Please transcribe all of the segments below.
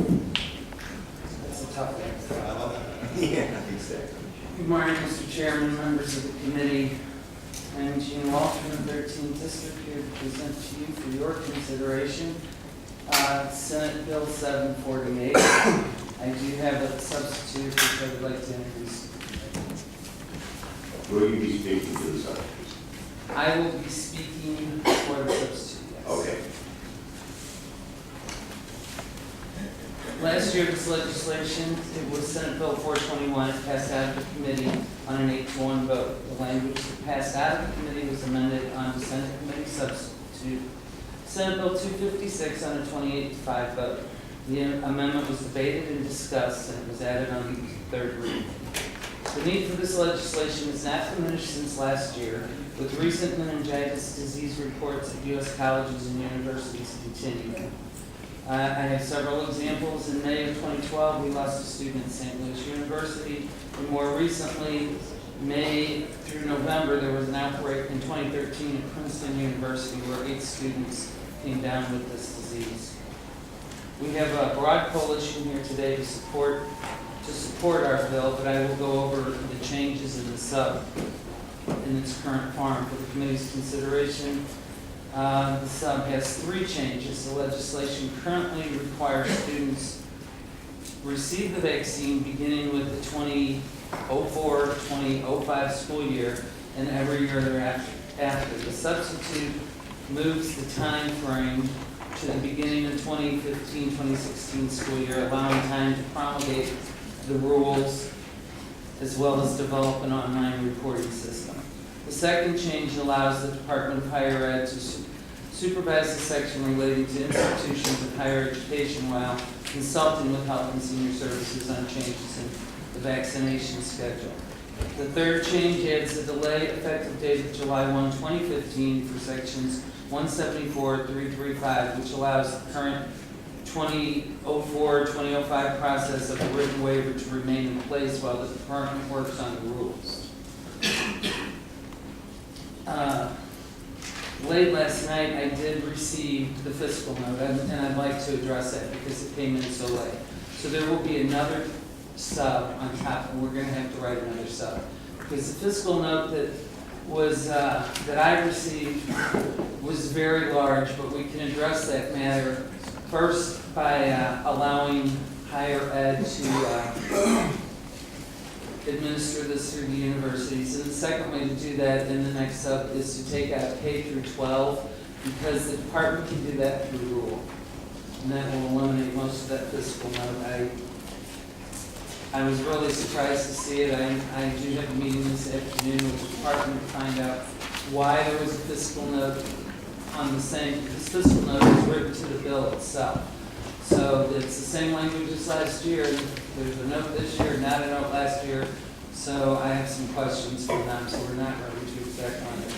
That's a tough one. Yeah, exactly. Good morning, Mr. Chairman, members of the committee. I'm Gene Walsh from the 13th District here to present to you for your consideration Senate Bill 748. I do have a substitute which I would like to introduce. Will you be speaking to the subject? I will be speaking for the substitute, yes. Okay. Last year, this legislation, it was Senate Bill 421, it passed out of the committee on an 8-to-1 vote. The language that passed out of the committee was amended on the Senate committee substitute. Senate Bill 256 on a 28-to-5 vote. The amendment was debated and discussed, and it was added on the third reading. The need for this legislation has not diminished since last year, with recent meningitis disease reports at U.S. colleges and universities continuing. I have several examples. In May of 2012, we lost a student at St. Louis University, and more recently, May through November, there was an outbreak in 2013 at Princeton University where 8 students came down with this disease. We have a broad coalition here today to support our bill, but I will go over the changes in the sub in its current form for the committee's consideration. The sub has 3 changes. The legislation currently requires students receive the vaccine beginning with the 2004-2005 school year and every year thereafter. The substitute moves the time frame to the beginning of 2015-2016 school year, allowing time to promulgate the rules as well as develop an online reporting system. The second change allows the Department of Higher Ed to supervise the section relating to institutions of higher education while consulting with Health and Senior Services on changes in the vaccination schedule. The third change adds a delay effective date of July 1, 2015 for sections 174-335, which allows the current 2004-2005 process of a written waiver to remain in place while the department works on the rules. Late last night, I did receive the fiscal note, and I'd like to address that because it came in so late. So there will be another sub on top, and we're going to have to write another sub. Because the fiscal note that was that I received was very large, but we can address that matter first by allowing higher ed to administer this through the universities. And the second way to do that in the next sub is to take out K through 12 because the department can do that through rule. And that will eliminate most of that fiscal note. I was really surprised to see it. I do have a meeting this afternoon with the department to find out why there was a fiscal note on the same, this fiscal note is written to the bill itself. So it's the same language as last year. There's a note this year, not a note last year. So I have some questions for them, so we're not ready to exact on it.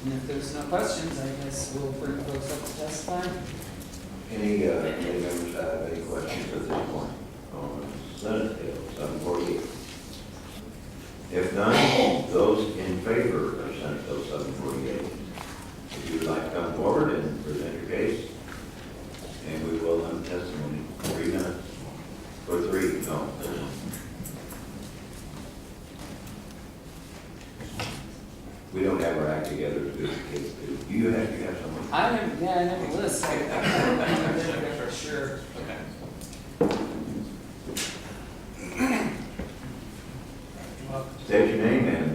And if there's no questions, I guess we'll bring folks up to testify. Any members have any questions at this point on Senate Bill 748? If none, those in favor of Senate Bill 748, if you would like to come forward and present your case, and we will limit testimony 3 minutes. Or 3, no. We don't have our act together to do the case. Do you have someone? I have a list. I for sure. Okay. State your name and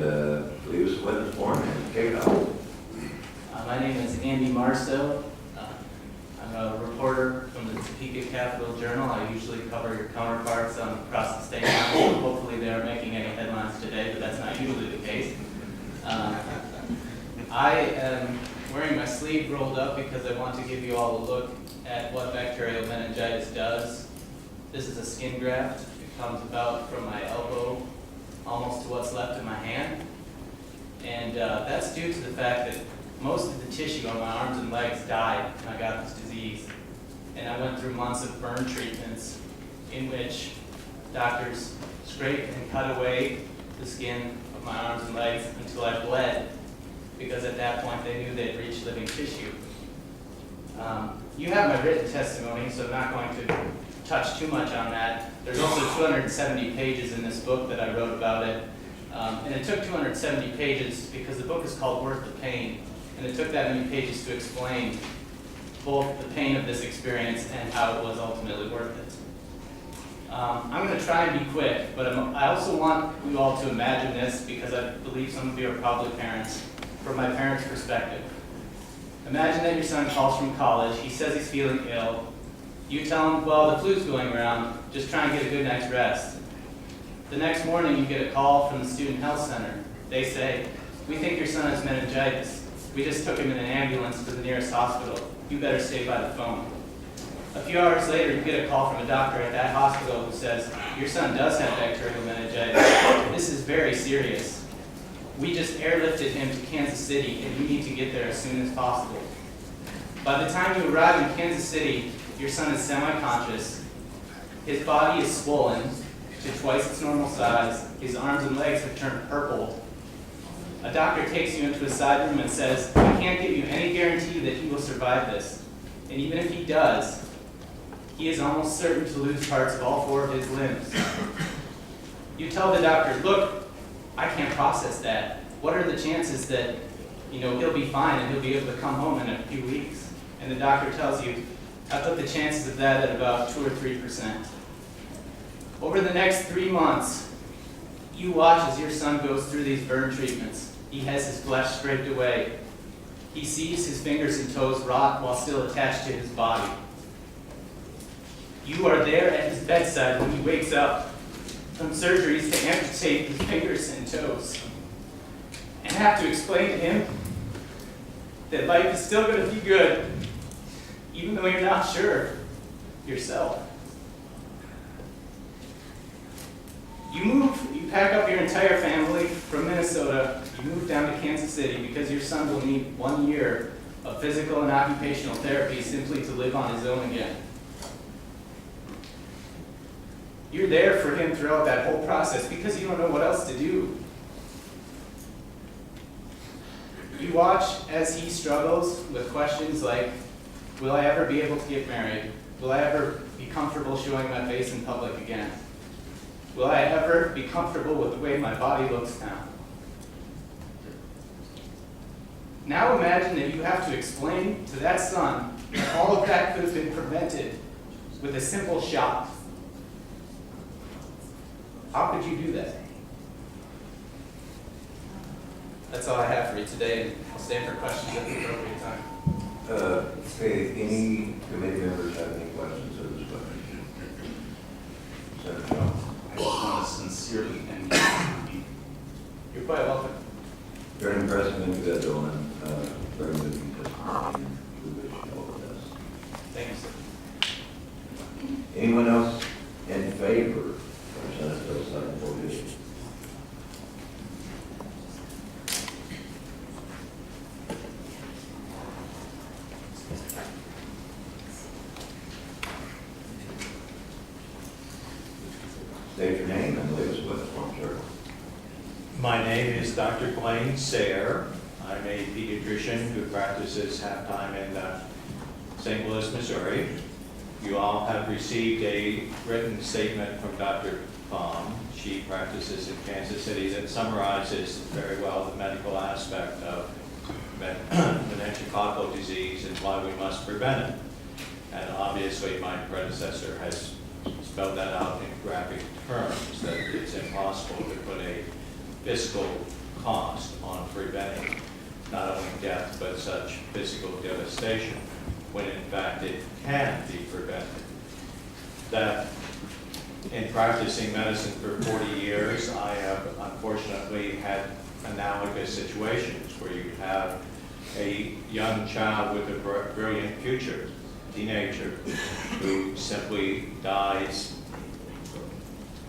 leave us a witness form and kick it off. My name is Andy Marstow. I'm a reporter from the Topeka Capital Journal. I usually cover your counterparts across the state. Hopefully they aren't making any headlines today, but that's not usually the case. I am wearing my sleeve rolled up because I want to give you all a look at what bacterial meningitis does. This is a skin graft. It comes about from my elbow almost to what's left of my hand. And that's due to the fact that most of the tissue on my arms and legs died when I got this disease. And I went through months of burn treatments in which doctors scraped and cut away the skin of my arms and legs until I bled. because at that point they knew they'd reached living tissue. You have my written testimony, so I'm not going to touch too much on that. There's also 270 pages in this book that I wrote about it. And it took 270 pages because the book is called Worth the Pain. And it took that many pages to explain both the pain of this experience and how it was ultimately worth it. I'm going to try and be quick, but I also want you all to imagine this because I believe some of you are probably parents, from my parents' perspective. Imagine that your son calls from college, he says he's feeling ill. You tell him, well, the flu's going around, just try and get a good night's rest. The next morning you get a call from the student health center. They say, we think your son has meningitis. We just took him in an ambulance to the nearest hospital. You better stay by the phone. A few hours later, you get a call from a doctor at that hospital who says, your son does have bacterial meningitis. This is very serious. We just airlifted him to Kansas City, and you need to get there as soon as possible. By the time you arrive in Kansas City, your son is semi-conscious. His body is swollen to twice its normal size. His arms and legs have turned purple. A doctor takes you into a side room and says, we can't give you any guarantee that he will survive this. And even if he does, he is almost certain to lose parts of all 4 of his limbs. You tell the doctor, look, I can't process that. What are the chances that, he'll be fine and he'll be able to come home in a few weeks? And the doctor tells you, I put the chances of that at about 2 or 3%. Over the next 3 months, you watch as your son goes through these burn treatments. He has his flesh scraped away. He sees his fingers and toes rot while still attached to his body. You are there at his bedside when he wakes up from surgeries to amputate his fingers and toes, and have to explain to him that life is still going to be good, even though you're not sure yourself. You pack up your entire family from Minnesota, you move down to Kansas City because your son will need 1 year of physical and occupational therapy simply to live on his own again. You're there for him throughout that whole process because you don't know what else to do. You watch as he struggles with questions like, will I ever be able to get married? Will I ever be comfortable showing my face in public again? Will I ever be comfortable with the way my body looks now? Now imagine that you have to explain to that son that all of that could have been prevented with a simple shot. How could you do that? That's all I have for you today. I'll stay for questions at the appropriate time. Okay, any committee members have any questions of this question? Senator Jones? I just want to sincerely thank you for being You're quite welcome. Very impressive individual and very moving testimony. We wish you all the best. Thank you, sir. Anyone else in favor of Senate Bill 748? State your name and leave us with it, form, sir. My name is Dr. Blaine Sayre. I'm a pediatrician who practices half-time in St. Louis, Missouri. You all have received a written statement from Dr. Baum. She practices in Kansas City that summarizes very well the medical aspect of meningococcal disease and why we must prevent it. And obviously my predecessor has spelled that out in graphic terms, that it's impossible to put a fiscal cost on preventing not only death but such physical devastation, when in fact it can be prevented. That in practicing medicine for 40 years, I have unfortunately had analogous situations where you have a young child with a brilliant future, teenager, who simply dies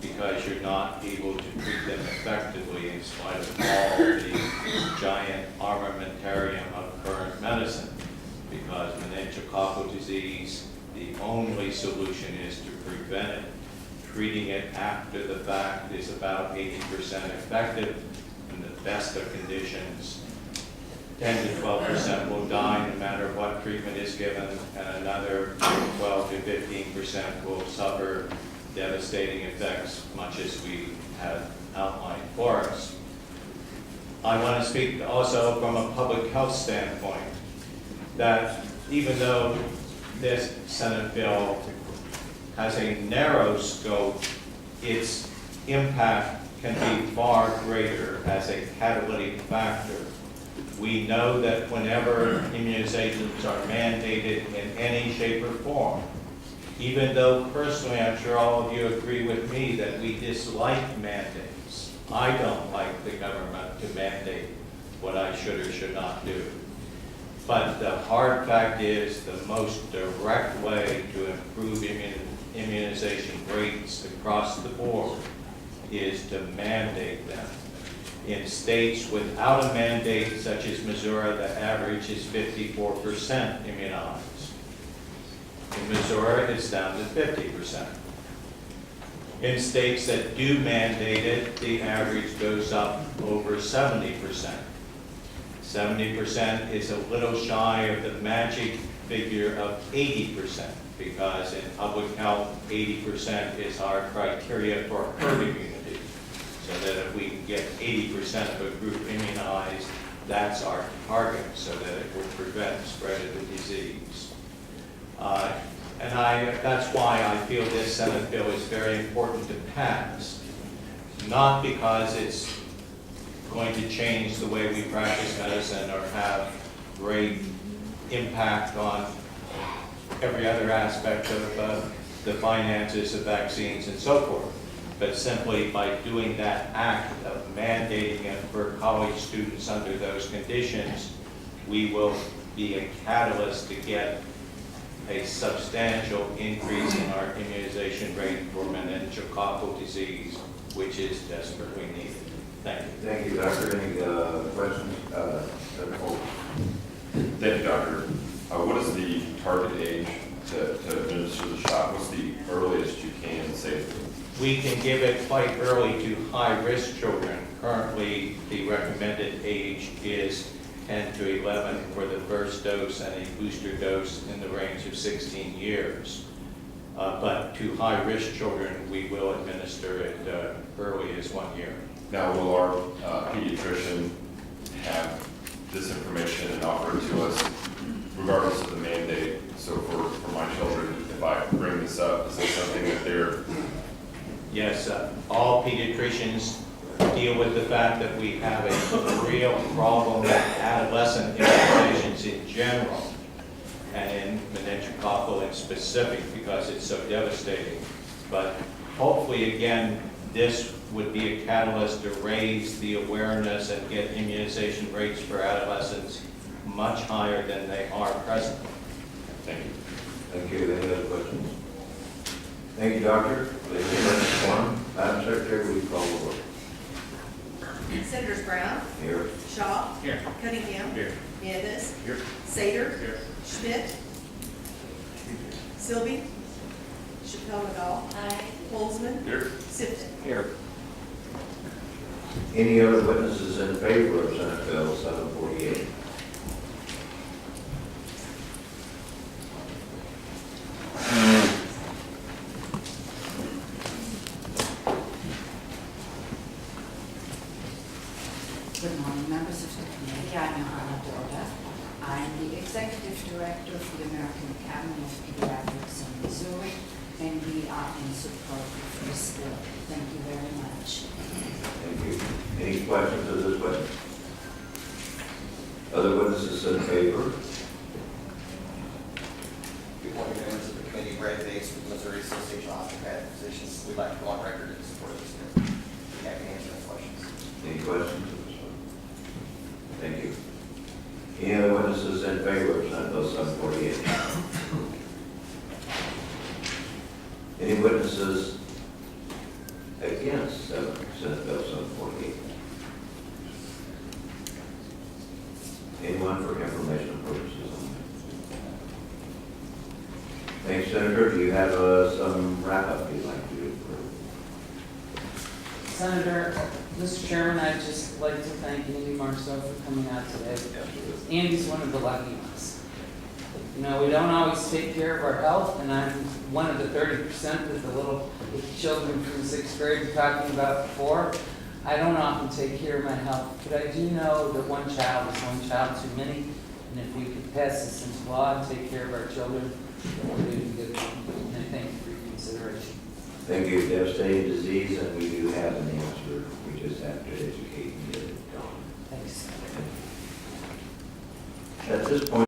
because you're not able to treat them effectively in spite of all the giant armamentarium of current medicine. Because meningococcal disease, the only solution is to prevent it. Treating it after the fact is about 80% effective. In the best of conditions, 10 to 12% will die no matter what treatment is given, and another 12 to 15% will suffer devastating effects, much as we have outlined for us. I want to speak also from a public health standpoint, that even though this Senate bill has a narrow scope, its impact can be far greater as a catalytic factor. We know that whenever immunizations are mandated in any shape or form, even though personally I'm sure all of you agree with me that we dislike mandates, I don't like the government to mandate what I should or should not do. But the hard fact is the most direct way to improve immunization rates across the board is to mandate them. In states without a mandate, such as Missouri, the average is 54% immunized. In Missouri, it's down to 50%. In states that do mandate it, the average goes up over 70%. 70% is a little shy of the magic figure of 80%, because in public health, 80% is our criteria for herd immunity. So that if we can get 80% of a group immunized, that's our target, so that it will prevent spread of the disease. That's why I feel this Senate bill is very important to pass. Not because it's going to change the way we practice medicine or have great impact on every other aspect of the finances of vaccines and so forth, but simply by doing that act of mandating it for college students under those conditions, we will be a catalyst to get a substantial increase in our immunization rate for meningococcal disease, which is desperately needed. Thank you. Thank you, Doctor. Any questions? Dr. Holt? Thank you, Doctor. What is the target age to administer the shot? What's the earliest you can safely? We can give it quite early to high-risk children. Currently, the recommended age is 10 to 11 for the first dose and a booster dose in the range of 16 years. But to high-risk children, we will administer it early as 1 year. Now, will our pediatrician have this information and offer it to us regardless of the mandate? So for my children, if I bring this up, is this something that they're... Yes, all pediatricians deal with the fact that we have a real problem with adolescent immunizations in general, and in meningococcal in specific, because it's so devastating. But hopefully, again, this would be a catalyst to raise the awareness and get immunization rates for adolescents much higher than they are presently. Thank you. Thank you. Any other questions? Thank you, Doctor. Please take one. Madam Secretary, will you call the roll? Senators Brown, Here. Shaw, Here. Cunningham, Here. Nieves, Here. Sater, Here. Schmidt, Sylvie, Chappelle McGall, Holzman, Here. Sifton. Here. Any other witnesses in favor of Senate Bill 748? Good morning, members of the committee. I'm Johanna Dorda. I'm the Executive Director for the American Academy of Pediatrics in Missouri, and we are in support of this bill. Thank you very much. Thank you. Any questions of this witness? Other witnesses in favor? Good morning, members of the committee. Brad Bates with Missouri Association of Osteopathic Physicians. We'd like to go on record in support of this bill. Be happy to answer any questions. Any questions of this one? Thank you. Any other witnesses in favor of Senate Bill 748? Any witnesses against Senate Bill 748? Anyone for informational purposes only? Thanks, Senator. Do you have some wrap-up you'd like to do? Senator, Mr. Chairman, I just like to thank Andy Marceau for coming out today. Andy's one of the lucky ones. You know, we don't always take care of our health, and I'm one of the 30% that with the children from 6th grade were talking about before. I don't often take care of my health, but I do know that one child is one child too many, and if we could pass this into law and take care of our children, we're doing good. And I thank you for your consideration. Thank you. Devastating disease, and we do have an answer. We just have to educate and get it going. Thanks. At this point,